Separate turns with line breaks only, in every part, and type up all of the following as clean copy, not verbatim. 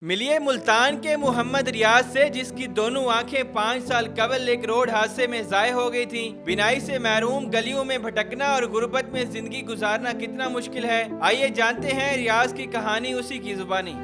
मिलिए मुल्तान के मोहम्मद रियाज से, जिसकी दोनों आंखें 5 साल कबल एक रोड हादसे में जाय हो गई थी। बिनाई से महरूम गलियों में भटकना और गुर्बत में जिंदगी गुजारना कितना मुश्किल है। आइए जानते हैं रियाज की कहानी उसी की जुबानी।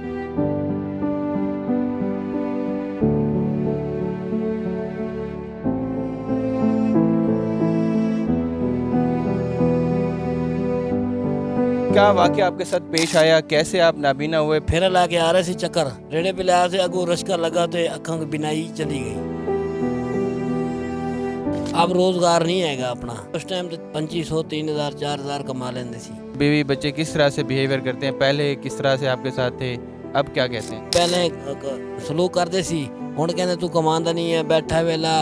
क्या वाकया आपके साथ पेश आया, कैसे आप नाबीना हुए?
फेरा ला के आ रहे सी चक्कर रेड़े पे लाया से अगू रश्का लगा तो अखों की बिनाई चली गई। अब रोजगार नहीं हैगा अपना। उस टाइम तो 2500 3000 4000 कमा लेंदे सी।
बीवी बच्चे किस तरह से बिहेवियर करते हैं? पहले किस तरह से आपके साथ थे, अब क्या कहते हैं?
पहले सलूक करते सी, हुण कहंदे तू कमांदा नहीं है, बैठा वेला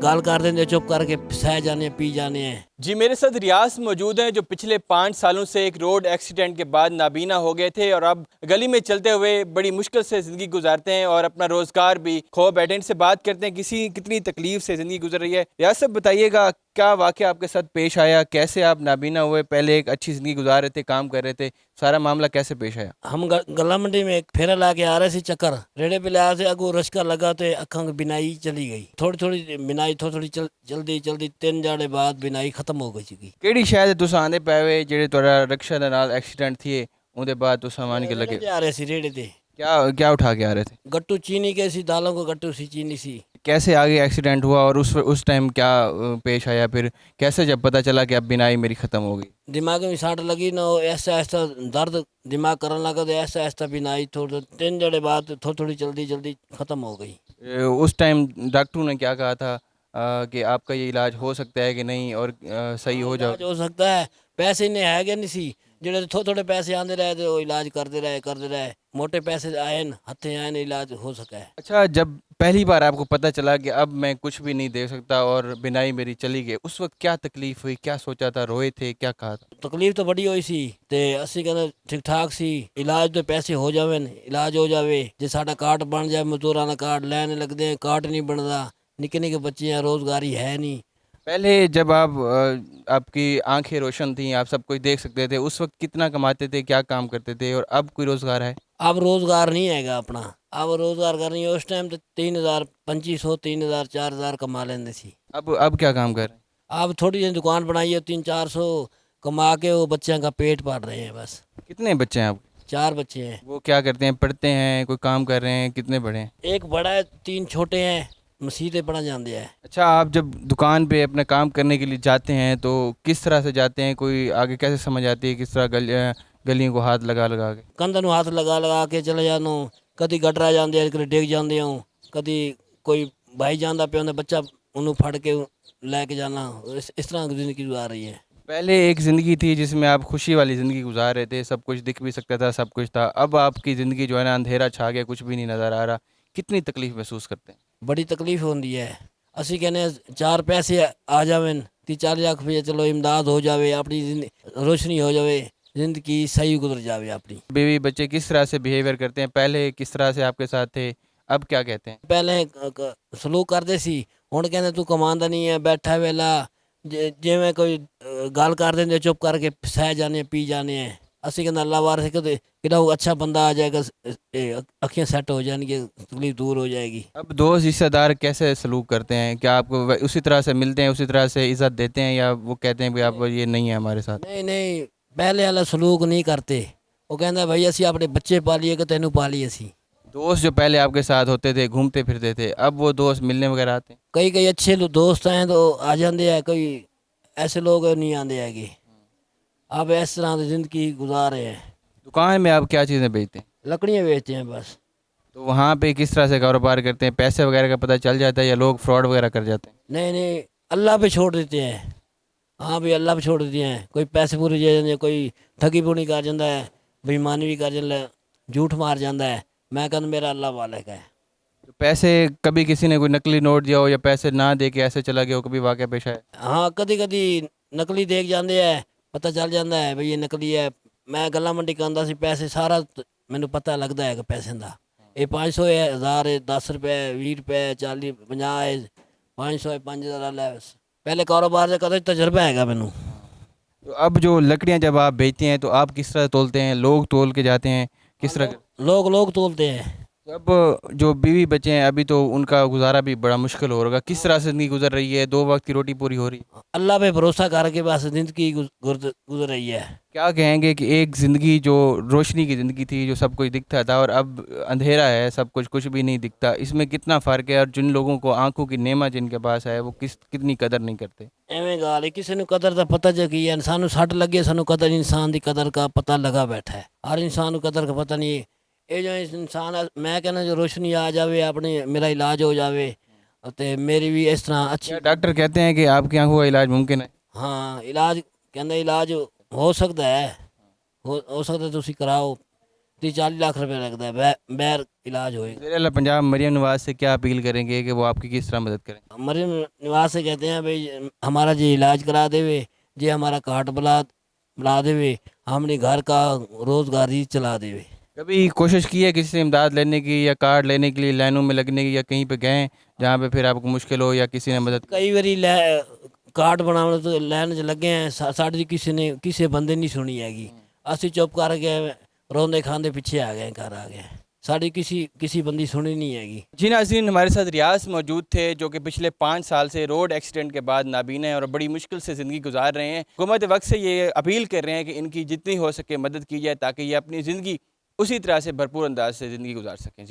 गल कर देंगे, चुप करके सह जाने पी जाने हैं।
जी, मेरे साथ रियाज मौजूद हैं जो पिछले 5 सालों से एक रोड एक्सीडेंट के बाद नाबीना हो गए थे और अब गली में चलते हुए बड़ी मुश्किल से ज़िंदगी गुजारते हैं और अपना रोज़गार भी खो बैठे। इनसे बात करते हैं कितनी तकलीफ से ज़िंदगी गुजर रही है। रियाज साहब, बताइएगा क्या वाकया आपके साथ पेश आया, कैसे आप नाबीना हुए? पहले एक अच्छी ज़िंदगी गुजार रहे थे, काम कर रहे थे, सारा मामला कैसे पेश आया?
हम गला मंडी में एक फेरा ला के आ रहे सी चक्कर रेड़े पे लाया से अगू रश्का लगा तो अखों की बिनाई चली गई। थोड़ी थोड़ी बिनाई थोड़ी जल्दी जल्दी 3 जाड़े बाद बिनाई खत्म हो गई सी।
ਕਿਹੜੀ ਸ਼ਾਇਦ ਤੁਸੀਂ ਆਂਦੇ ਪਏ ਵੇ ਜਿਹੜੇ ਤੁਹਾਡਾ ਰਿਕਸ਼ਾ ਦੇ ਨਾਲ एक्सीडेंट थी, ਉਹਦੇ ਬਾਅਦ ਤੁਸੀਂ ਆਣ के लगे
आ रहे सी रेड़े ते
क्या क्या उठा के आ रहे थे?
गट्टू चीनी के सी, दालों को गट्टू सी चीनी सी।
कैसे आगे एक्सीडेंट हुआ और उस टाइम क्या पेश आया? फिर कैसे जब पता चला कि अब बिनाई मेरी ख़त्म हो गई?
दिमाग में साट लगी ना, ऐसा ऐसा दर्द दिमाग करने लगा तो ऐसा ऐसा बिनाई थोड़ा 3 जड़े बाद थोड़ी जल्दी जल्दी ख़त्म हो गई।
उस टाइम डॉक्टरों ने क्या कहा था कि आपका ये इलाज हो सकता है कि नहीं और सही हो जाओ?
इलाज हो सकता है, पैसे इन्ने है गए नहीं सी, जेड़े थोड़े पैसे आंदे रहे तो इलाज करते रहे, मोटे पैसे आए न हथे आए न, इलाज हो सका है।
अच्छा, जब पहली बार आपको पता चला कि अब मैं कुछ भी नहीं दे सकता और बिनाई मेरी चली गई, उस वक्त क्या तकलीफ हुई, क्या सोचा था, रोए थे, क्या कहा था?
तकलीफ तो बड़ी हुई सी ते असी कहने ठीक ठाक सी, इलाज तो पैसे हो जावे न, इलाज हो जावे, जे साडा कार्ड बन जाए, मजदूरां दा कार्ड लैन लगदे हैं, कार्ड नहीं बनदा, निक्के निक्के बच्चे हैं, रोजगारी है नहीं।
पहले जब आप आपकी आंखें रोशन थी, आप सब कुछ देख सकते थे, उस वक्त कितना कमाते थे, क्या काम करते थे और अब कोई रोजगार है?
अब रोजगार नहीं हैगा अपना। अब रोजगार करनी उस टाइम तो 3000 2500 3000 4000 कमा लेंदे सी।
अब क्या काम कर रहे हैं?
अब थोड़ी सी दुकान बनाई है, 300 400 कमा के वो बच्चों का पेट पाल रहे हैं बस।
कितने बच्चे हैं आपके?
4 बच्चे हैं।
वो क्या करते हैं, पढ़ते हैं, कोई काम कर रहे हैं? कितने बड़े हैं?
एक बड़ा है, 3 छोटे हैं, मसीते पढ़ा जाते हैं।
अच्छा, आप जब दुकान पे अपना काम करने के लिए जाते हैं तो किस तरह से जाते हैं? कोई आगे कैसे समझ आती है किस तरह गलियों को हाथ लगा लगा के?
कंधा ਨੂੰ ਹੱਥ ਲਗਾ ਲਗਾ ਕੇ ਚਲੇ ਜਾਨੋ, ਕਦੀ ਗਟਰਾ ਜਾਂਦੇ ਆ, ਕਦੀ ਡਿੱਗ ਜਾਂਦੇ ਹੋ, ਕਦੀ ਕੋਈ ਭਾਈ ਜਾਂਦਾ ਪਿਆ ਹੁੰਦਾ ਬੱਚਾ ਉਹਨੂੰ ਫੜ ਕੇ ਲੈ ਕੇ ਜਾਣਾ, इस तरह की जिंदगी गुजार रही है।
पहले एक ज़िंदगी थी जिसमें आप खुशी वाली ज़िंदगी गुजार रहे थे, सब कुछ दिख भी सकता था, सब कुछ था। अब आपकी ज़िंदगी जो है ना, अंधेरा छा गया, कुछ भी नहीं नज़र आ रहा। कितनी तकलीफ़ महसूस करते हैं?
बड़ी तकलीफ होती है। ਅਸੀਂ कहने 4 पैसे आ जावे, 30 40 लाख रुपये चलो इमदाद हो जावे, अपनी रोशनी हो जावे, जिंदगी सही गुजर जावे अपनी।
बीवी बच्चे किस तरह से बिहेवियर करते हैं? पहले किस तरह से आपके साथ थे, अब क्या कहते हैं?
पहले सलूक करते सी, हुण कहंदे तू कमांदा नहीं है, बैठा वेला, जिवें कोई गल कर देंगे, चुप करके सह जाने पी जाने हैं। ਅਸੀਂ ਕਹਿੰਦਾ ਅੱਲਾ ਵਾਰ से कि अच्छा बंदा आ जाएगा, अखियाँ सेट हो जाएंगी, तकलीफ दूर हो जाएगी।
अब दोस्त रिश्तेदार कैसे सलूक करते हैं? क्या आपको उसी तरह से मिलते हैं, उसी तरह से इज़्ज़त देते हैं, या वो कहते हैं कि आप ये नहीं है हमारे साथ?
नहीं नहीं, पहले वाला सलूक नहीं करते। वो कहता भाई असी अपने बच्चे पालिए कि तेनू पालिए असी।
दोस्त जो पहले आपके साथ होते थे, घूमते फिरते थे, अब वो दोस्त मिलने वगैरह आते हैं?
कई अच्छे दोस्त हैं तो आ जाते हैं, कोई ऐसे लोग नहीं आते हैगे। अब इस तरह की ज़िंदगी गुजार रहे हैं।
दुकान में आप क्या चीज़ें बेचते हैं?
लकड़ियाँ बेचते हैं बस।
तो वहाँ पे किस तरह से कारोबार करते हैं? पैसे वगैरह का पता चल जाता है या लोग फ्रॉड वगैरह कर जाते हैं?
नहीं नहीं, अल्लाह पे छोड़ देते हैं। हाँ भाई, अल्लाह पे छोड़ देते हैं। कोई पैसे पूरे दे देते हैं, कोई ठगी पूनी कर जाता है, बेईमानी भी कर जाता है, झूठ मार जाता है। मैं कहता मेरा अल्लाह वाले का है।
तो पैसे कभी किसी ने कोई नकली नोट दिया हो या पैसे ना दे के ऐसे चला गया हो, कभी वाक़या पेश आया?
हाँ, कदी कदी नकली देख जाते हैं, पता चल जाता है भाई ये नकली है। मैं गला मंडी कहता सी, पैसे सारा मैनू पता लगता है कि पैसे का ये 500 है, 1000 है, 10 रुपये, 20 रुपये, 40 50 है, 500 है, 5000 है। पहले कारोबार से कदा तजर्बा हैगा मैनू।
तो अब जो लकड़ियाँ जब आप बेचते हैं तो आप किस तरह तोलते हैं, लोग तोल के जाते हैं, किस तरह?
लोग तोलते हैं।
अब जो बीवी बच्चे हैं अभी तो उनका गुजारा भी बड़ा मुश्किल हो रहा, किस तरह से ज़िंदगी गुजर रही है, 2 वक्त की रोटी पूरी हो रही?
अल्लाह पे भरोसा करके बस ज़िंदगी गुजर रही है।
क्या कहेंगे कि एक ज़िंदगी जो रोशनी की ज़िंदगी थी, जो सब कुछ दिखता था, और अब अंधेरा है, सब कुछ कुछ भी नहीं दिखता, इसमें कितना फ़र्क है? और जिन लोगों को आंखों की नेमत जिनके पास है वो कितनी कदर नहीं करते?
ਐਵੇਂ ਗੱਲ ਹੈ ਕਿਸੇ ਨੂੰ ਕਦਰ ਦਾ ਪਤਾ ਜੇ ਕੀ ਹੈ ਸਾਨੂੰ ਸੱਟ ਲੱਗੇ ਸਾਨੂੰ ਕਦਰ ਇਨਸਾਨ ਦੀ ਕਦਰ ਦਾ ਪਤਾ ਲਗਾ ਬੈਠਾ ਹੈ ਹਰ ਇਨਸਾਨ ਨੂੰ ਕਦਰ ਦਾ ਪਤਾ ਨਹੀਂ ਹੈ। ਇਹ ਜੋ ਇਨਸਾਨ ਮੈਂ ਕਹਿੰਦਾ ਜੋ ਰੋਸ਼ਨੀ ਆ ਜਾਵੇ ਆਪਣੇ ਮੇਰਾ ਇਲਾਜ ਹੋ ਜਾਵੇ ਅਤੇ ਮੇਰੀ ਵੀ ਇਸ ਤਰ੍ਹਾਂ ਅੱਛੀ
क्या डॉक्टर कहते हैं कि आपकी आंखों का इलाज मुमकिन है?
ਹਾਂ ਇਲਾਜ ਕਹਿੰਦਾ ਇਲਾਜ ਹੋ ਸਕਦਾ ਹੈ ਹੋ ਸਕਦਾ ਤੁਸੀਂ ਕਰਾਓ 30-40 ਲੱਖ रुपये लगता है बैर इलाज होएगा।
ज़ेर अला पंजाब मरियम नवाज से क्या अपील करेंगे कि वो आपकी किस तरह मदद करें?
मरीम निवास से कहते हैं भाई हमारा जी इलाज करा देवे जी हमारा कार्ड बुला देवे हमने घर का रोजगार ही चला देवे।
कभी कोशिश की है किसी से इमदाद लेने की या कार्ड लेने के लिए लाइनों में लगने की, या कहीं पे गए जहाँ पे फिर आपको मुश्किल हो या किसी ने मदद?
कई बारी कार्ड बनाने तो लाइन च लगे हैं साड़ी किसी बंदे नहीं सुनी हैगी असि चुप कर गए रोंदे खांदे पीछे आ गए घर आ गए साड़ी किसी बंदी सुनी नहीं हैगी।
जी नाज़रीन, हमारे साथ रियाज मौजूद थे जो कि पिछले 5 साल से रोड एक्सीडेंट के बाद नाबीना हैं और बड़ी मुश्किल से ज़िंदगी गुजार रहे हैं। हुकूमत वक्त से ये अपील कर रहे हैं कि इनकी जितनी हो सके मदद की जाए ताकि ये अपनी ज़िंदगी उसी तरह से भरपूर अंदाज से ज़िंदगी गुजार सकें। जी।